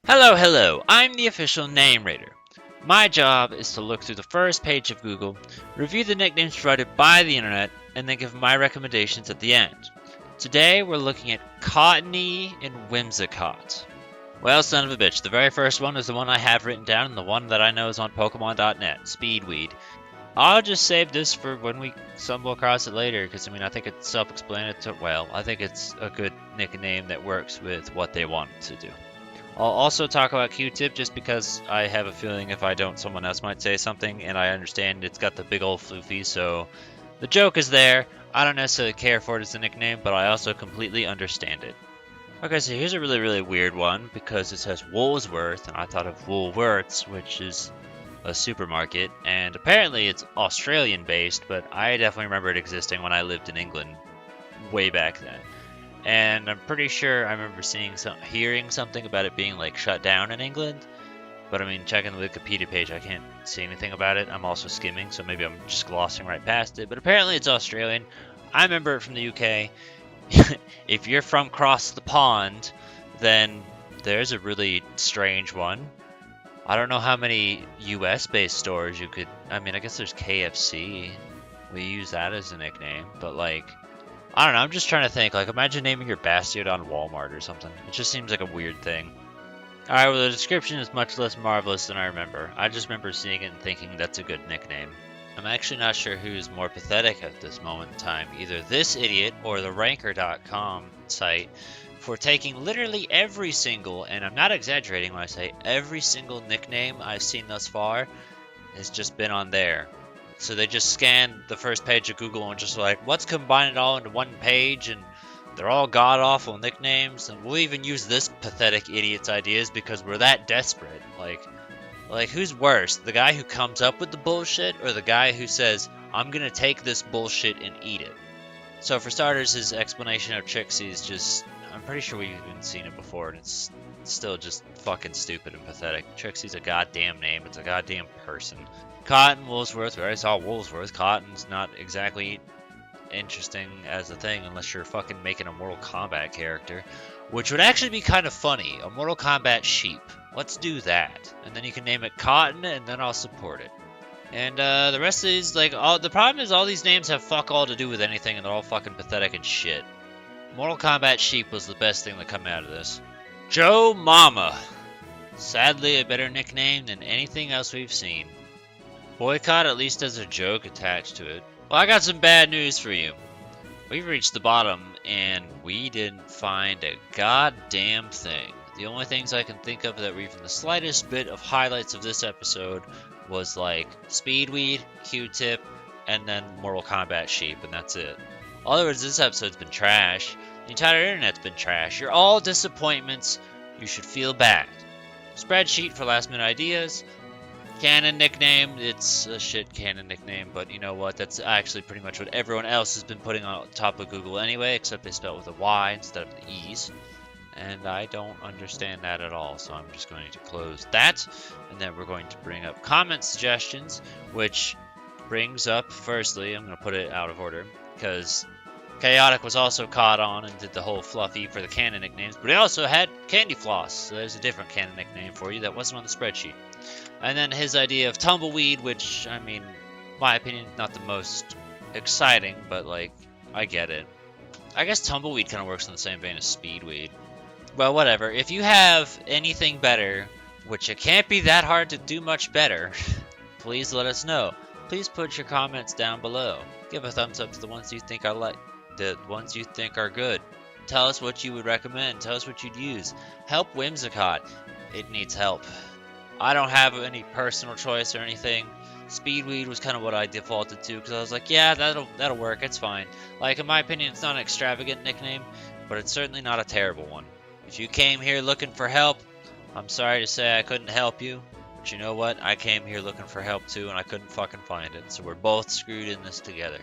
Hello, I'm the official name raider. My job is to look through the first page of Google, review the nicknames provided by the internet, and then give my recommendations at the end. Today we're looking at Cottonee and Whimsicott. Well, son of a bitch, the very first one is the one I have written down, and the one that I know is on Pokemon.net, Speedweed. I'll just save this for when we stumble across it later, because I think it's self-explanatory. Well, I think it's a good nickname that works with what they want to do. I'll also talk about Q-Tip just because I have a feeling if I don't, someone else might say something, and I understand it's got the big old floofy, so the joke is there. I don't necessarily care for it as a nickname, but I also completely understand it. Okay, so here's a really weird one because it says Woolsworth, and I thought of Woolworths, which is a supermarket, and apparently it's Australian based, but I definitely remember it existing when I lived in England way back then. And I'm pretty sure I remember hearing something about it being like shut down in England. But I mean, checking the Wikipedia page, I can't see anything about it. I'm also skimming, so maybe I'm just glossing right past it. But apparently it's Australian. I remember it from the UK. If you're from across the pond, then there's a really strange one. I don't know how many US-based stores you could... I guess there's KFC. We use that as a nickname, but like... I don't know, I'm just trying to think, like, imagine naming your Bastiodon Walmart or something. It just seems like a weird thing. Alright, well, the description is much less marvelous than I remember. I just remember seeing it and thinking that's a good nickname. I'm actually not sure who's more pathetic at this moment in time, either this idiot or the Ranker.com site, for taking literally every single, and I'm not exaggerating when I say every single nickname I've seen thus far has just been on there. So they just scanned the first page of Google and just like, let's combine it all into one page, and they're all god-awful nicknames, and we'll even use this pathetic idiot's ideas because we're that desperate. Like who's worse, the guy who comes up with the bullshit, or the guy who says, I'm gonna take this bullshit and eat it? So for starters, his explanation of Trixie is just, I'm pretty sure we've even seen it before, and it's still just fucking stupid and pathetic. Trixie's a goddamn name, it's a goddamn person. Cotton, Woolsworth, we already saw Woolsworth. Cotton's not exactly interesting as a thing unless you're fucking making a Mortal Kombat character, which would actually be kind of funny. A Mortal Kombat sheep. Let's do that. And then you can name it Cotton, and then I'll support it. And the rest of these, like, the problem is all these names have fuck all to do with anything, and they're all fucking pathetic and shit. Mortal Kombat sheep was the best thing that come out of this. Joe Mama. Sadly, a better nickname than anything else we've seen. Boycott at least has a joke attached to it. Well, I got some bad news for you. We've reached the bottom, and we didn't find a goddamn thing. The only things I can think of that were even the slightest bit of highlights of this episode was like Speedweed, Q-Tip, and then Mortal Kombat sheep, and that's it. In other words, this episode's been trash. The entire internet's been trash. You're all disappointments. You should feel bad. Spreadsheet for last minute ideas. Canon nickname, it's a shit canon nickname, but you know what, that's actually pretty much what everyone else has been putting on top of Google anyway, except they spell it with a Y instead of the E's, and I don't understand that at all, so I'm just going to close that, and then we're going to bring up comment suggestions, which brings up, firstly, I'm going to put it out of order, because Chaotic was also caught on and did the whole fluffy for the canon nicknames, but he also had Candy Floss, so there's a different canon nickname for you that wasn't on the spreadsheet. And then his idea of Tumbleweed, which, my opinion, not the most exciting, but, like, I get it. I guess Tumbleweed kind of works in the same vein as Speedweed. Well, whatever. If you have anything better, which it can't be that hard to do much better, please let us know. Please put your comments down below. Give a thumbs up to the ones you think are good. Tell us what you would recommend. Tell us what you'd use. Help Whimsicott. It needs help. I don't have any personal choice or anything. Speedweed was kind of what I defaulted to because I was like, yeah, that'll work. It's fine. Like, in my opinion, it's not an extravagant nickname, but it's certainly not a terrible one. If you came here looking for help, I'm sorry to say I couldn't help you. But you know what? I came here looking for help too, and I couldn't fucking find it. So we're both screwed in this together.